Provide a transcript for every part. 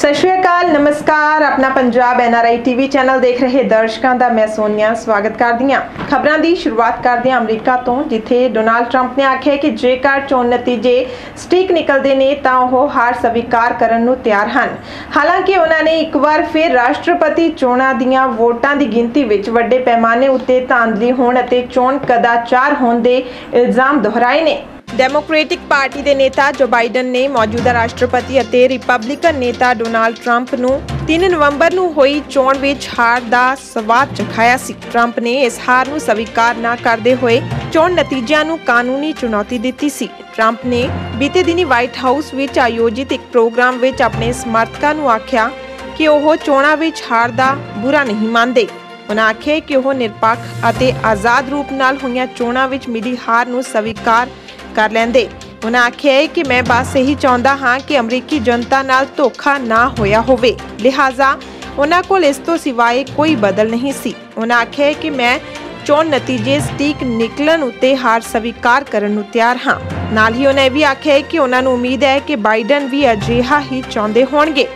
सत श्री अकाल, नमस्कार। अपना पंजाब NRI TV चैनल देख रहे दर्शकों का मैं सोनिया स्वागत करदी हां। खबरां दी शुरुआत करदे हां अमरीका तो, जिथे डोनाल्ड ट्रंप ने आख्या कि जेकर चोण नतीजे सटीक निकलते ने तां ओह हार स्वीकार करन नूं तैयार हन। हालांकि उन्होंने एक बार फिर राष्ट्रपति चोणां दीआं वोटां दी गिनती विच वड्डे पैमाने उत्ते धांधली होण अते चोण कदाचार होण दे इल्जाम दोहराए ने। डेमोक्रेटिक पार्टी के नेता जो बाइडन ने मौजूदा राष्ट्रपति और रिपब्लिकन नेता डोनाल्ड ट्रंप नूं 3 नवंबर नूं होई चोण विच हार दा स्वाद चखाया सी। ट्रंप ने इस हार नूं स्वीकार न करदे होए चोण नतीजिਆਂ नूं कानूनी चुनौती दित्ती सी। ट्रंप ने बीते दिनी व्हाइट हाउस विच आयोजित एक प्रोग्राम विच अपने समर्थकां नूं आख्या कि ओह चोणां विच हार दा बुरा नहीं मानदे। उन्हें आख्या कि ओह निरपक्ष अते आज़ाद रूप नाल होईयां चोणां विच मिली हार नूं स्वीकार कर लेंदे। उन्हें आख्या है कि मैं बस यही चाहता हाँ कि अमरीकी जनता नाल धोखा ना होया होवे, लिहाजा उन्हां कोल इस तो सिवाय कोई बदल नहीं सी। उन्हें आख्या है कि मैं चोण नतीजे सटीक निकलन उत्ते हार स्वीकार करन नूं तैयार हाँ। नाल ही उन्हें भी आख्या है कि उन्हां नूं उम्मीद है कि बाइडन भी अजिहा ही चाहुंदे होणगे।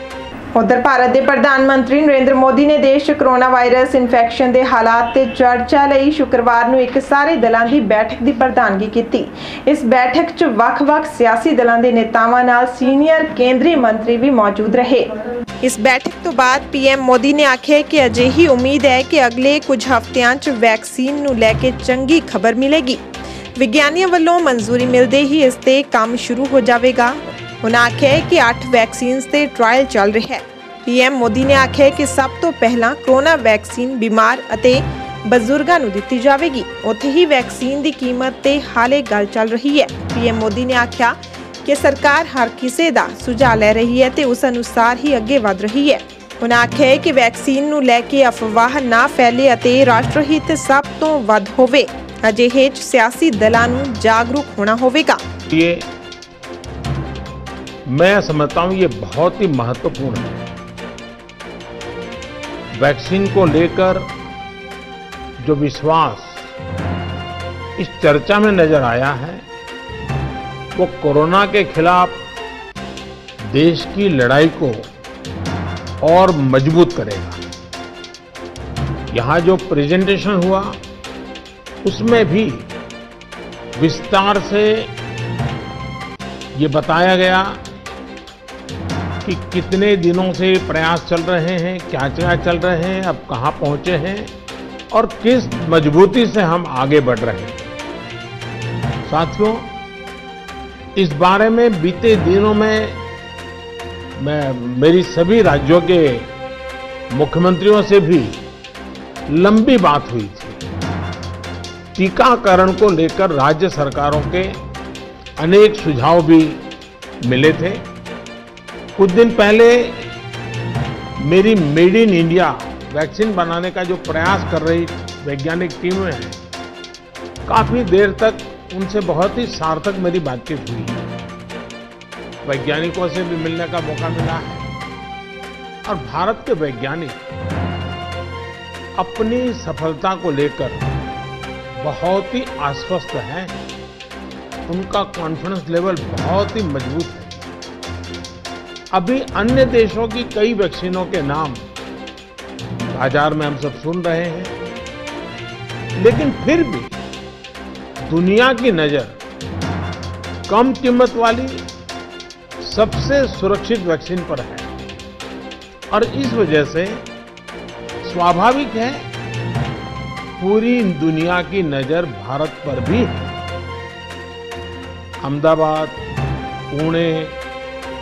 उधर भारत के प्रधानमंत्री नरेंद्र मोदी ने देश च कोरोना वायरस इन्फेक्शन के हालात ते चर्चा लई शुक्रवार नूं एक सारे दलों की बैठक की प्रधानगी की। इस बैठक च वख-वख सियासी दलों के नेतावां नाल सीनियर केंद्रीय मंत्री भी मौजूद रहे। इस बैठक तो बाद PM मोदी ने आख्या कि अजिही उम्मीद है कि अगले कुछ हफ्तियां च वैक्सीन नूं लैके चंगी खबर मिलेगी। विग्यानियों वालों मंजूरी मिलते ही इस ते काम शुरू हो जाएगा। उन्हें आख्या है कि 8 वैक्सीन से ट्रायल चल रहा है। PM मोदी ने आख्या कि सब तो पहला कोरोना वैक्सीन बीमार अते बजुर्गों नूं दित्ती जाएगी। उत्थे ही वैक्सीन की कीमत ते हाले गल चल रही है। PM मोदी ने आख्या कि सरकार हर किसी का सुझाव ले रही है ते उस अनुसार ही अगे वध रही है। उन्हें आख्या है कि वैक्सीन नूं लैके अफवाह ना फैले अते राष्ट्रहित सब तो वध होवे। अजिहे च सियासी दलों नूं जागरूक होना होवेगा। मैं समझता हूं ये बहुत ही महत्वपूर्ण है। वैक्सीन को लेकर जो विश्वास इस चर्चा में नजर आया है वो कोरोना के खिलाफ देश की लड़ाई को और मजबूत करेगा। यहां जो प्रेजेंटेशन हुआ उसमें भी विस्तार से ये बताया गया कि कितने दिनों से प्रयास चल रहे हैं, क्या क्या चल रहे हैं, अब कहां पहुंचे हैं और किस मजबूती से हम आगे बढ़ रहे हैं। साथियों, इस बारे में बीते दिनों में मेरी सभी राज्यों के मुख्यमंत्रियों से भी लंबी बात हुई थी। टीकाकरण को लेकर राज्य सरकारों के अनेक सुझाव भी मिले थे। कुछ दिन पहले मेरी मेड इन इंडिया वैक्सीन बनाने का जो प्रयास कर रही वैज्ञानिक टीमें हैं, काफी देर तक उनसे बहुत ही सार्थक मेरी बातचीत हुई है। वैज्ञानिकों से भी मिलने का मौका मिला है और भारत के वैज्ञानिक अपनी सफलता को लेकर बहुत ही आश्वस्त हैं। उनका कॉन्फिडेंस लेवल बहुत ही मजबूत है। अभी अन्य देशों की कई वैक्सीनों के नाम बाजार में हम सब सुन रहे हैं, लेकिन फिर भी दुनिया की नजर कम कीमत वाली सबसे सुरक्षित वैक्सीन पर है और इस वजह से स्वाभाविक है पूरी दुनिया की नजर भारत पर भी है। अहमदाबाद, पुणे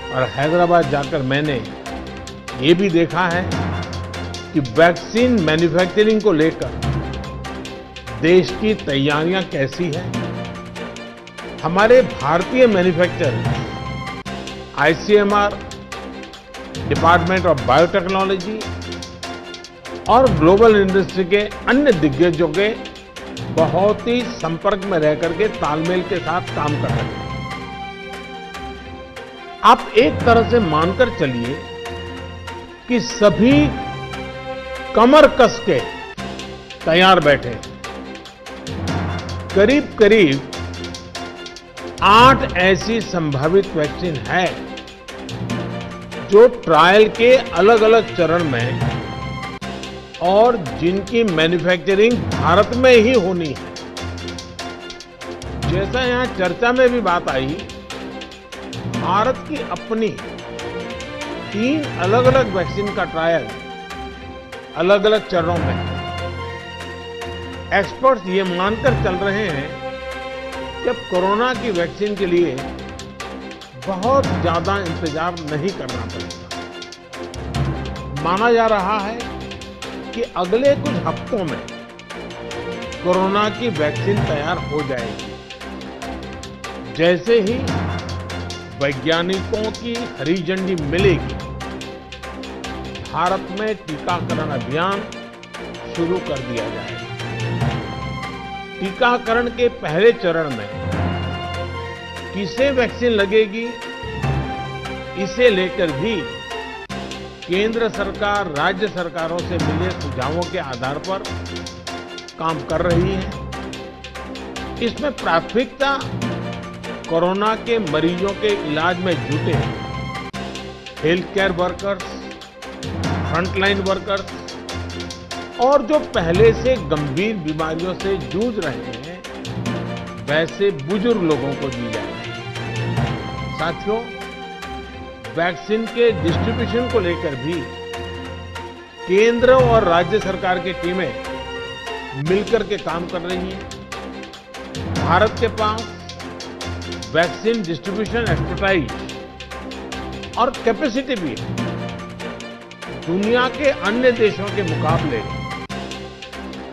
और हैदराबाद जाकर मैंने ये भी देखा है कि वैक्सीन मैन्युफैक्चरिंग को लेकर देश की तैयारियां कैसी हैं। हमारे भारतीय manufacturer ICMR, department of biotechnology और ग्लोबल इंडस्ट्री के अन्य दिग्गजों के बहुत ही संपर्क में रह करके तालमेल के साथ काम कर रहे हैं। आप एक तरह से मानकर चलिए कि सभी कमर कस के तैयार बैठे। करीब करीब 8 ऐसी संभावित वैक्सीन है जो ट्रायल के अलग अलग चरण में और जिनकी मैन्युफैक्चरिंग भारत में ही होनी है। जैसा यहां चर्चा में भी बात आई, भारत की अपनी 3 अलग अलग वैक्सीन का ट्रायल अलग अलग चरणों में है। एक्सपर्ट्स ये मानकर चल रहे हैं कि अब कोरोना की वैक्सीन के लिए बहुत ज्यादा इंतजार नहीं करना पड़ेगा। माना जा रहा है कि अगले कुछ हफ्तों में कोरोना की वैक्सीन तैयार हो जाएगी। जैसे ही वैज्ञानिकों की हरी झंडी मिलेगी, भारत में टीकाकरण अभियान शुरू कर दिया जाएगा। टीकाकरण के पहले चरण में किसे वैक्सीन लगेगी, इसे लेकर भी केंद्र सरकार राज्य सरकारों से मिले सुझावों के आधार पर काम कर रही है। इसमें प्राथमिकता कोरोना के मरीजों के इलाज में जुटे health care workers, frontline workers और जो पहले से गंभीर बीमारियों से जूझ रहे हैं, वैसे बुजुर्ग लोगों को दी जाएगी। साथियों, वैक्सीन के डिस्ट्रीब्यूशन को लेकर भी केंद्र और राज्य सरकार की टीमें मिलकर के काम कर रही हैं। भारत के पास वैक्सीन डिस्ट्रीब्यूशन एक्सपर्टाइज और कैपेसिटी भी है। दुनिया के अन्य देशों के मुकाबले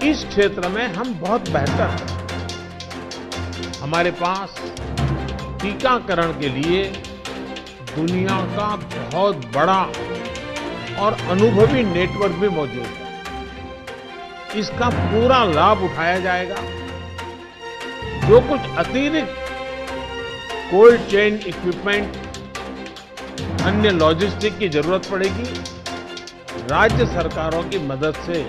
इस क्षेत्र में हम बहुत बेहतर हैं। हमारे पास टीकाकरण के लिए दुनिया का बहुत बड़ा और अनुभवी नेटवर्क भी मौजूद है। इसका पूरा लाभ उठाया जाएगा। जो कुछ अतिरिक्त कोल्ड चेन इक्विपमेंट, अन्य लॉजिस्टिक की जरूरत पड़ेगी, राज्य सरकारों की मदद से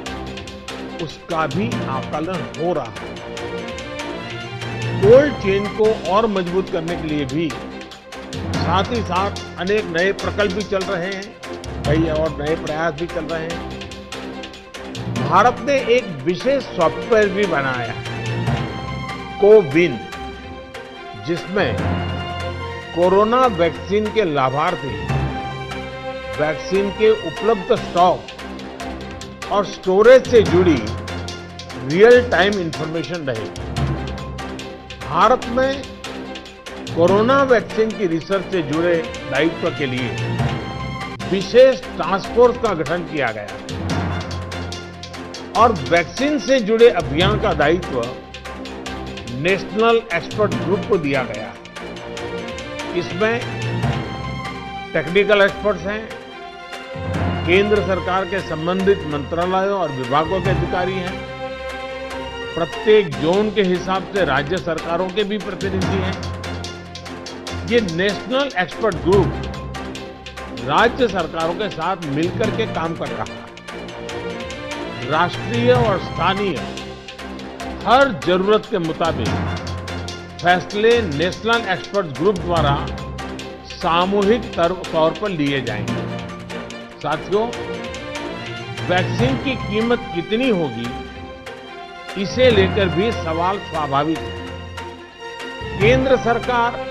उसका भी आकलन हो रहा है। कोल्ड चेन को और मजबूत करने के लिए भी साथ ही साथ अनेक नए प्रकल्प भी चल रहे हैं, कई और नए प्रयास भी चल रहे हैं। भारत ने एक विशेष सॉफ्टवेयर भी बनाया है, कोविन, जिसमें कोरोना वैक्सीन के लाभार्थी वैक्सीन के उपलब्ध स्टॉक और स्टोरेज से जुड़ी रियल टाइम इंफॉर्मेशन रहेगी। भारत में कोरोना वैक्सीन की रिसर्च से जुड़े दायित्व के लिए विशेष टास्क फोर्स का गठन किया गया और वैक्सीन से जुड़े अभियान का दायित्व नेशनल एक्सपर्ट ग्रुप को दिया गया है। इसमें टेक्निकल एक्सपर्ट्स हैं, केंद्र सरकार के संबंधित मंत्रालयों और विभागों के अधिकारी हैं, प्रत्येक जोन के हिसाब से राज्य सरकारों के भी प्रतिनिधि हैं। ये नेशनल एक्सपर्ट ग्रुप राज्य सरकारों के साथ मिलकर के काम कर रहा है। राष्ट्रीय और स्थानीय हर जरूरत के मुताबिक फैसले नेशनल एक्सपर्ट ग्रुप द्वारा सामूहिक तौर पर लिए जाएंगे। साथियों, वैक्सीन की कीमत कितनी होगी, इसे लेकर भी सवाल स्वाभाविक है। केंद्र सरकार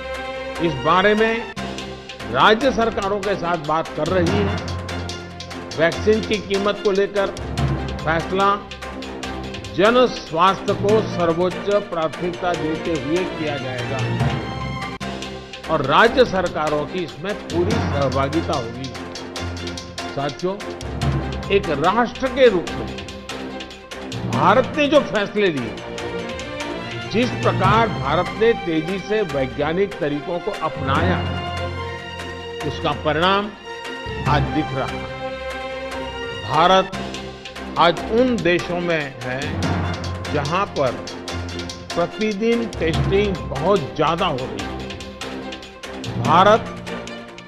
इस बारे में राज्य सरकारों के साथ बात कर रही है। वैक्सीन की कीमत को लेकर फैसला जन स्वास्थ्य को सर्वोच्च प्राथमिकता देते हुए किया जाएगा और राज्य सरकारों की इसमें पूरी सहभागिता होगी। साथियों, एक राष्ट्र के रूप में भारत ने जो फैसले लिए, जिस प्रकार भारत ने तेजी से वैज्ञानिक तरीकों को अपनाया, उसका परिणाम आज दिख रहा है। भारत आज उन देशों में है जहां पर प्रतिदिन टेस्टिंग बहुत ज्यादा हो रही है। भारत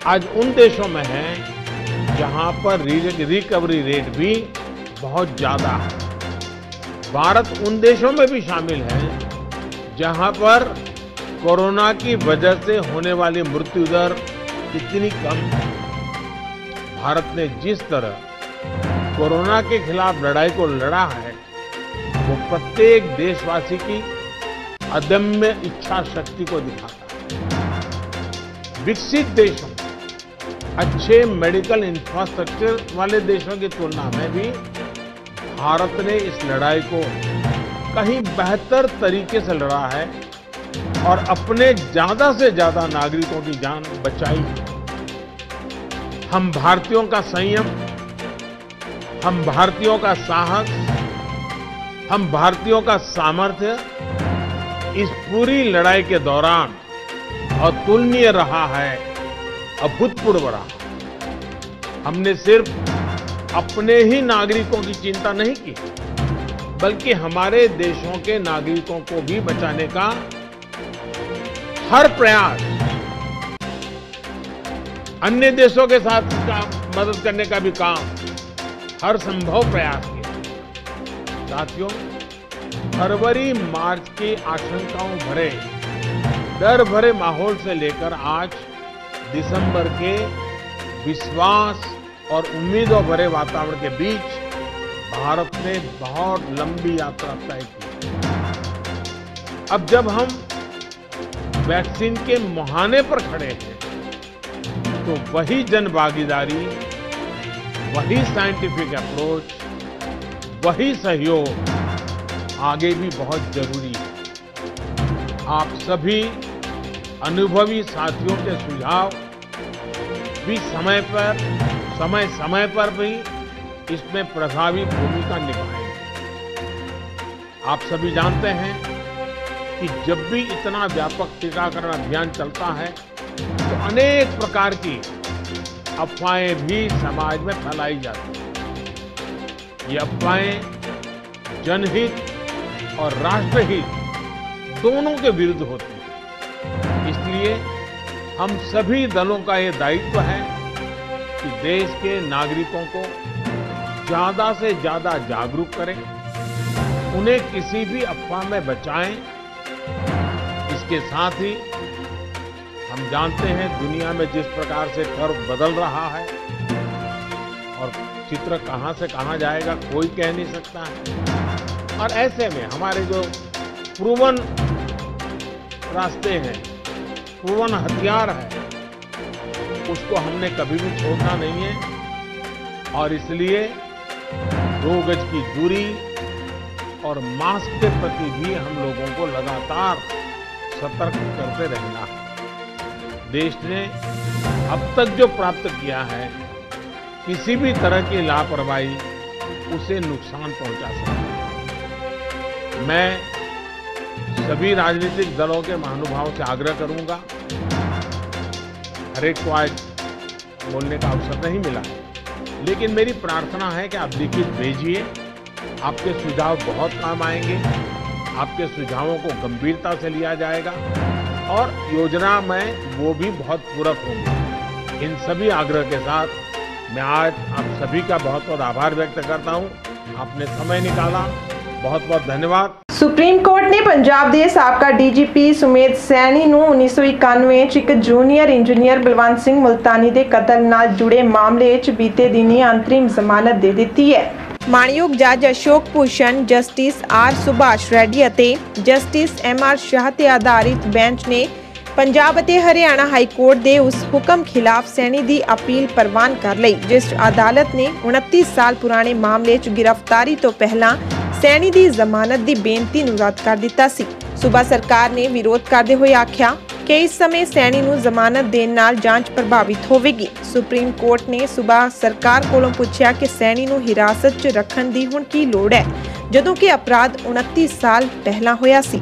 आज उन देशों में है जहां पर रिकवरी रेट भी बहुत ज्यादा है। भारत उन देशों में भी शामिल है जहां पर कोरोना की वजह से होने वाली मृत्यु दर इतनी कम है। भारत ने जिस तरह कोरोना के खिलाफ लड़ाई को लड़ा है, वो प्रत्येक देशवासी की अदम्य इच्छा शक्ति को दिखाता है। विकसित देशों, अच्छे मेडिकल इंफ्रास्ट्रक्चर वाले देशों की तुलना में भी भारत ने इस लड़ाई को कहीं बेहतर तरीके से लड़ा है और अपने ज्यादा से ज्यादा नागरिकों की जान बचाई है। हम भारतीयों का संयम, हम भारतीयों का साहस, हम भारतीयों का सामर्थ्य इस पूरी लड़ाई के दौरान अतुलनीय रहा है, अभूतपूर्व रहा। हमने सिर्फ अपने ही नागरिकों की चिंता नहीं की, बल्कि हमारे देशों के नागरिकों को भी बचाने का हर प्रयास, अन्य देशों के साथ मदद करने का भी काम, हर संभव प्रयास किया। साथियों, फरवरी मार्च की आशंकाओं भरे, डर भरे माहौल से लेकर आज दिसंबर के विश्वास और उम्मीदों भरे वातावरण के बीच भारत ने बहुत लंबी यात्रा तय की। अब जब हम वैक्सीन के मुहाने पर खड़े हैं, तो वही जन भागीदारी, वही साइंटिफिक अप्रोच, वही सहयोग आगे भी बहुत जरूरी है। आप सभी अनुभवी साथियों के सुझाव भी समय समय पर भी इसमें प्रभावी भूमिका निभाएंगे। आप सभी जानते हैं कि जब भी इतना व्यापक टीकाकरण अभियान चलता है, तो अनेक प्रकार की अफवाहें भी समाज में फैलाई जाती हैं। ये अफवाहें जनहित और राष्ट्रहित दोनों के विरुद्ध होती है। इसलिए हम सभी दलों का ये दायित्व है कि देश के नागरिकों को ज्यादा से ज्यादा जागरूक करें, उन्हें किसी भी अफवाह में बचाएं। इसके साथ ही हम जानते हैं दुनिया में जिस प्रकार से कर्व बदल रहा है और चित्र कहां से कहां जाएगा कोई कह नहीं सकता है। और ऐसे में हमारे जो प्रूवन रास्ते हैं, प्रूवन हथियार है, उसको हमने कभी भी छोड़ना नहीं है। और इसलिए 2 गज की दूरी और मास्क के प्रति भी हम लोगों को लगातार सतर्क करते रहना है। देश ने अब तक जो प्राप्त किया है, किसी भी तरह की लापरवाही उसे नुकसान पहुंचा सकती है। मैं सभी राजनीतिक दलों के महानुभावों से आग्रह करूंगा, हर एक को आज बोलने का अवसर नहीं मिला है, लेकिन मेरी प्रार्थना है कि आप लिखित भेजिए। आपके सुझाव बहुत काम आएंगे, आपके सुझावों को गंभीरता से लिया जाएगा और योजना में वो भी बहुत पूरक होंगे। इन सभी आग्रह के साथ मैं आज आप सभी का बहुत बहुत आभार व्यक्त करता हूं। आपने समय निकाला, बहुत बहुत धन्यवाद। सुप्रीम कोर्ट ने पंजाब ਦੇ ਸਾਬਕਾ ਡੀਜੀਪੀ ਸੁਮੇਧ ਸੈਣੀ ਨੂੰ 1991 ਚ ਇੱਕ ਜੂਨੀਅਰ ਇੰਜੀਨੀਅਰ ਬਲਵੰਤ ਸਿੰਘ ਮੁਲਤਾਨੀ ਦੇ ਕਤਲ ਨਾਲ ਜੁੜੇ ਮਾਮਲੇ 'ਚ ਬੀਤੇ ਦਿਨੀ ਅੰਤਰਿਮ ਜ਼ਮਾਨਤ ਦੇ ਦਿੱਤੀ ਹੈ। ਮਾਣਯੋਗ ਜੱਜ ਅਸ਼ੋਕ ਭੂਸ਼ਣ, ਜਸਟਿਸ ਆਰ ਸੁਭਾਸ਼ ਰੈਡੀ ਅਤੇ ਜਸਟਿਸ ਐਮ ਆਰ ਸ਼ਾਹ ਤੇ ਆਧਾਰਿਤ ਬੈਂਚ ਨੇ पंजाब ਅਤੇ हरियाणा हाई कोर्ट ਦੇ ਉਸ ਹੁਕਮ खिलाफ सैनी ਦੀ अपील ਪ੍ਰਵਾਨ ਕਰ ਲਈ, ਜਿਸ ਅਦਾਲਤ ਨੇ 29 ਸਾਲ ਪੁਰਾਣੇ ਮਾਮਲੇ 'ਚ गिरफ्तारी ਤੋਂ ਪਹਿਲਾਂ सैनी ਦੀ ਜ਼ਮਾਨਤ ਦੀ ਬੇਨਤੀ ਨੂੰ ਰੱਦ ਕਰ ਦਿੱਤਾ ਸੀ। ਸੂਬਾ ਸਰਕਾਰ ਨੇ ਵਿਰੋਧ ਕਰਦੇ ਹੋਏ ਆਖਿਆ ਕਿ ਇਸ ਸਮੇਂ सैनी ਨੂੰ ਜ਼ਮਾਨਤ ਦੇਣ ਨਾਲ ਜਾਂਚ ਪ੍ਰਭਾਵਿਤ ਹੋਵੇਗੀ। ਸੁਪਰੀਮ ਕੋਰਟ ਨੇ ਸੂਬਾ ਸਰਕਾਰ ਕੋਲੋਂ ਪੁੱਛਿਆ ਕਿ सैनी ਨੂੰ ਹਿਰਾਸਤ 'ਚ ਰੱਖਣ ਦੀ ਹੁਣ ਕੀ ਲੋੜ ਹੈ, ਜਦੋਂ ਕਿ ਅਪਰਾਧ 29 ਸਾਲ ਪਹਿਲਾਂ ਹੋਇਆ ਸੀ।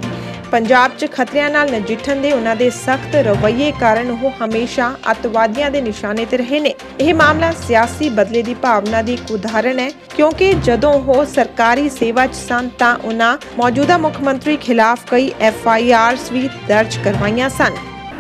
ਪੰਜਾਬ 'ਚ ਖਤਰਿਆਂ ਨਾਲ ਨਜਿੱਠਣ ਦੇ ਉਹਨਾਂ ਦੇ ਸਖਤ ਰਵੱਈਏ ਕਾਰਨ ਉਹ ਹਮੇਸ਼ਾ ਅੱਤਵਾਦੀਆਂ ਦੇ ਨਿਸ਼ਾਨੇ ਤੇ ਰਹੇ ਨੇ। ਇਹ ਮਾਮਲਾ ਸਿਆਸੀ ਬਦਲੇ ਦੀ ਭਾਵਨਾ ਦੀ ਇੱਕ ਉਦਾਹਰਣ ਹੈ, ਕਿਉਂਕਿ ਜਦੋਂ ਉਹ ਸਰਕਾਰੀ ਸੇਵਾ 'ਚ ਸਨ ਤਾਂ ਉਹਨਾਂ ਮੌਜੂਦਾ ਮੁੱਖ ਮੰਤਰੀ ਖਿਲਾਫ ਕਈ FIRs ਵੀ ਦਰਜ ਕਰਵਾਈਆਂ ਸਨ।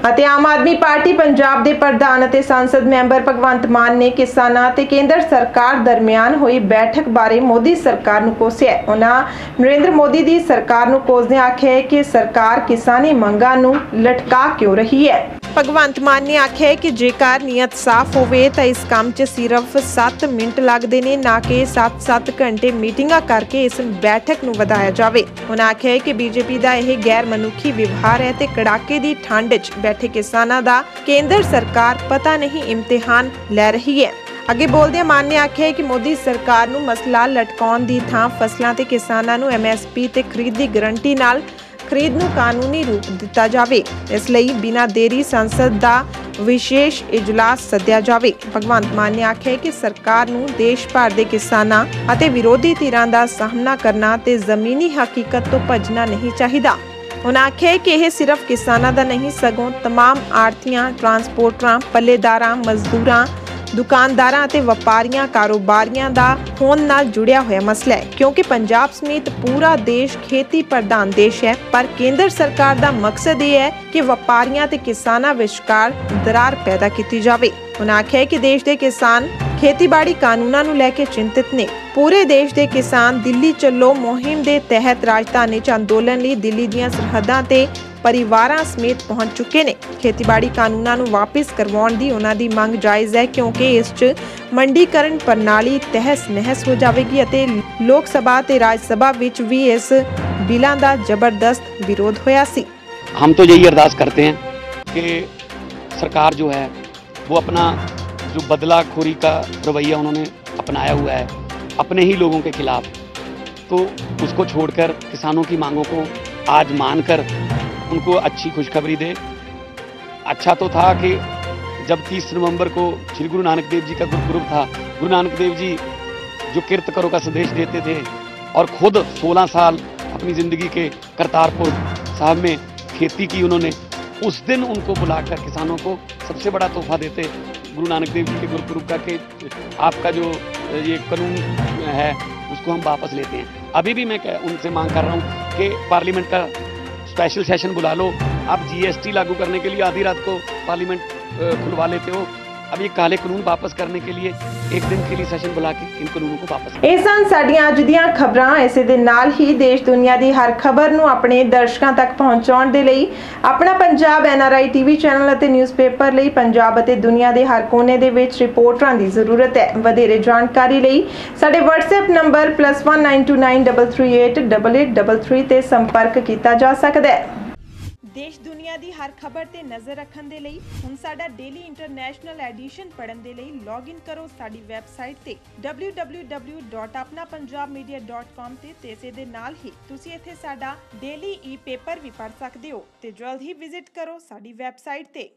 ਅਤੇ ਆਮ ਆਦਮੀ ਪਾਰਟੀ ਪੰਜਾਬ ਦੇ ਪ੍ਰਧਾਨ ਅਤੇ ਸੰਸਦ ਮੈਂਬਰ ਭਗਵੰਤ ਮਾਨ ਨੇ ਕਿਸਾਨਾਂ ਤੇ ਕੇਂਦਰ ਸਰਕਾਰ ਦਰਮਿਆਨ ਹੋਈ ਬੈਠਕ ਬਾਰੇ ਮੋਦੀ ਸਰਕਾਰ ਨੂੰ ਕੋਸਿਆ। ਉਹਨਾਂ ਨਰਿੰਦਰ ਮੋਦੀ ਦੀ ਸਰਕਾਰ ਨੂੰ ਕੋਸਦਿਆਂ ਆਖਿਆ ਕਿ ਸਰਕਾਰ ਕਿਸਾਨੀ ਮੰਗਾਂ ਨੂੰ ਲਟਕਾ ਕਿਉਂ ਰਹੀ ਹੈ। ਭਗਵੰਤ ਮਾਨ ਨੇ ਆਖਿਆ ਹੈ ਕਿ ਜੇਕਰ ਨੀਅਤ ਸਾਫ਼ ਹੋਵੇ ਤਾਂ ਇਸ ਕੰਮ 'ਚ ਸਿਰਫ 7 ਮਿੰਟ ਲੱਗਦੇ ਨੇ, ਨਾ ਕਿ 7-7 ਘੰਟੇ ਮੀਟਿੰਗਾਂ ਕਰਕੇ ਇਸ ਬੈਠਕ ਨੂੰ ਵਧਾਇਆ ਜਾਵੇ। ਉਹਨਾਂ ਆਖਿਆ ਹੈ ਕਿ ਬੀਜੇਪੀ ਦਾ ਇਹ ਗੈਰ ਮਨੁੱਖੀ ਵਿਵਹਾਰ ਹੈ ਤੇ ਕੜਾਕੇ ਦੀ ਠੰਡ 'ਚ ਬੈਠੇ ਕਿਸਾਨਾਂ ਦਾ ਕੇਂਦਰ ਸਰਕਾਰ ਪਤਾ ਨਹੀਂ ਇਮਤਿਹਾਨ ਲੈ ਰਹੀ ਹੈ। ਅੱਗੇ ਬੋਲਦਿਆਂ ਮਾਨ ਨੇ ਆਖਿਆ ਹੈ ਕਿ ਮੋਦੀ ਸਰਕਾਰ ਨੂੰ ਮਸਲਾ ਲਟਕਾਉਣ ਦੀ ਥਾਂ ਫਸਲਾਂ ਤੇ ਕਿਸਾਨਾਂ ਨੂੰ MSP ਤੇ ਖਰੀਦ ਦੀ ਗਰੰਟੀ ਨਾਲ ਖਰੀਦ ਨੂੰ ਕਾਨੂੰਨੀ ਰੂਪ ਦਿੱਤਾ ਜਾਵੇ। ਇਸ ਲਈ ਬਿਨਾਂ ਦੇਰੀ ਸੰਸਦ ਦਾ ਵਿਸ਼ੇਸ਼ ਇਜਲਾਸ ਸੱਦਿਆ ਜਾਵੇ। ਭਗਵੰਤ ਮਾਨ ਨੇ ਆਖਿਆ ਕਿ ਸਰਕਾਰ ਨੂੰ ਦੇਸ਼ ਭਰ ਦੇ ਕਿਸਾਨਾਂ ਅਤੇ ਵਿਰੋਧੀ ਧਿਰਾਂ ਦਾ ਸਾਹਮਣਾ ਕਰਨਾ ਤੇ ਜ਼ਮੀਨੀ ਹਕੀਕਤ ਤੋਂ ਭੱਜਣਾ ਨਹੀਂ ਚਾਹੀਦਾ। ਉਹਨਾਂ ਆਖਿਆ ਕਿ ਇਹ ਸਿਰਫ ਕਿਸਾਨਾਂ ਦਾ ਨਹੀਂ ਸਗੋਂ तमाम ਆੜ੍ਹਤੀਆਂ, ਟਰਾਂਸਪੋਰਟਰਾਂ, ਪੱਲੇਦਾਰਾਂ, ਮਜ਼ਦੂਰਾਂ, ਦੁਕਾਨਦਾਰਾਂ ਅਤੇ ਵਪਾਰੀਆਂ, ਕਾਰੋਬਾਰੀਆਂ ਦਾ ਹੋਂਦ ਨਾਲ ਜੁੜਿਆ ਹੋਇਆ ਮਸਲਾ ਹੈ, ਕਿਉਂਕਿ ਪੰਜਾਬ ਸਮੇਤ ਪੂਰਾ ਦੇਸ਼ ਖੇਤੀ ਪ੍ਰਧਾਨ ਦੇਸ਼ ਹੈ। ਪਰ ਕੇਂਦਰ ਸਰਕਾਰ ਦਾ ਮਕਸਦ ਇਹ ਹੈ ਕਿ ਵਪਾਰੀਆਂ ਤੇ ਕਿਸਾਨਾਂ ਵਿਚਕਾਰ ਦਰਾਰ ਪੈਦਾ ਕੀਤੀ ਜਾਵੇ। ਉਹਨਾਂ ਆਖਿਆ ਕਿ ਦੇਸ਼ ਦੇ ਕਿਸਾਨ ਖੇਤੀਬਾੜੀ ਕਾਨੂੰਨਾਂ ਨੂੰ ਲੈ ਕੇ ਚਿੰਤਿਤ ਨੇ। ਪੂਰੇ ਦੇਸ਼ ਦੇ ਕਿਸਾਨ ਦਿੱਲੀ ਚੱਲੋ ਮੁਹਿੰਮ ਦੇ ਤਹਿਤ ਰਾਜਧਾਨੀ 'ਚ ਅੰਦੋਲਨ ਲਈ ਦਿੱਲੀ ਦੀਆਂ ਸਰਹੱਦਾਂ ਤੇ ਪਰਿਵਾਰਾਂ ਸਮੇਤ ਪਹੁੰਚ ਚੁੱਕੇ ਨੇ। ਖੇਤੀਬਾੜੀ ਕਾਨੂੰਨਾਂ ਨੂੰ ਵਾਪਿਸ ਕਰਵਾਉਣ ਦੀ ਉਹਨਾਂ ਦੀ ਮੰਗ ਜਾਇਜ਼ ਹੈ, ਕਿਉਂਕਿ ਇਸ 'ਚ ਮੰਡੀਕਰਨ ਪ੍ਰਣਾਲੀ ਤਹਿਸ-ਨਹਿਸ ਹੋ ਜਾਵੇਗੀ ਅਤੇ ਲੋਕ ਸਭਾ ਤੇ ਰਾਜ ਸਭਾ ਵਿੱਚ ਵੀ ਇਸ ਬਿੱਲਾਂ ਦਾ ਜ਼ਬਰਦਸਤ ਵਿਰੋਧ ਹੋਇਆ ਸੀ। हम तो यही अरदास करते हैं कि सरकार जो है वो अपना जो बदलाखोरी का रवैया उन्होंने अपनाया हुआ है अपने ही लोगों के खिलाफ, तो उसको छोड़कर किसानों की मांगों को आज मानकर उनको अच्छी खुशखबरी दे। अच्छा तो था कि जब 30 नवंबर को श्री गुरु नानक देव जी का गुरुपुरब था, गुरु नानक देव जी जो किरत करो का संदेश देते थे और खुद 16 साल अपनी ज़िंदगी के करतारपुर साहब में खेती की उन्होंने, उस दिन उनको बुलाकर किसानों को सबसे बड़ा तोहफा देते गुरु नानक देव जी के गुरुपुरब का कि आपका जो ये कानून है उसको हम वापस लेते हैं। अभी भी मैं उनसे मांग कर रहा हूँ कि पार्लियामेंट का स्पेशल सेशन बुला लो। आप GST लागू करने के लिए आधी रात को पार्लियामेंट खुलवा लेते हो। अब ये काले कानून वापस करने के लिए एक दिन के लिए सेशन बुला के इन कानूनों को वापस। ਇਹ ਸਨ ਸਾਡੀਆਂ ਅੱਜ ਦੀਆਂ ਖਬਰਾਂ। ਇਸੇ ਦੇ ਨਾਲ ਹੀ ਦੇਸ਼ ਦੁਨੀਆ ਦੀ ਹਰ ਖਬਰ ਨੂੰ ਆਪਣੇ ਦਰਸ਼ਕਾਂ ਤੱਕ ਪਹੁੰਚਾਉਣ ਦੇ ਲਈ ਆਪਣਾ ਪੰਜਾਬ NRI TV ਚੈਨਲ ਅਤੇ ਨਿਊਜ਼ਪੇਪਰ ਲਈ ਪੰਜਾਬ ਅਤੇ ਦੁਨੀਆ ਦੇ ਹਰ ਕੋਨੇ ਦੇ ਵਿੱਚ ਰਿਪੋਰਟਰਾਂ ਦੀ ਜ਼ਰੂਰਤ ਹੈ। ਵਧੇਰੇ ਜਾਣਕਾਰੀ ਲਈ ਸਾਡੇ WhatsApp ਨੰਬਰ +192933888833 ਤੇ ਸੰਪਰਕ ਕੀਤਾ ਜਾ ਸਕਦਾ ਹੈ। ਦੇਸ਼ ਦੁਨੀਆ ਦੀ ਹਰ ਖਬਰ ਤੇ ਨਜ਼ਰ ਰੱਖਣ ਦੇ ਲਈ ਹੁਣ ਸਾਡਾ ਡੇਲੀ ਇੰਟਰਨੈਸ਼ਨਲ ਐਡੀਸ਼ਨ ਪੜ੍ਹਨ ਦੇ ਲਈ ਲੌਗਇਨ ਕਰੋ ਸਾਡੀ ਵੈਬਸਾਈਟ ਤੇ www.apnapunjabmedia.com ਤੇ ਇਸੇ ਦੇ ਨਾਲ ਹੀ ਤੁਸੀਂ ਇੱਥੇ ਸਾਡਾ ਡੇਲੀ ਈ-ਪੇਪਰ ਵੀ ਪੜ੍ਹ ਸਕਦੇ ਹੋ ਤੇ ਜਲਦ ਹੀ ਵਿਜ਼ਿਟ ਕਰੋ ਸਾਡੀ ਵੈਬਸਾਈਟ ਤੇ।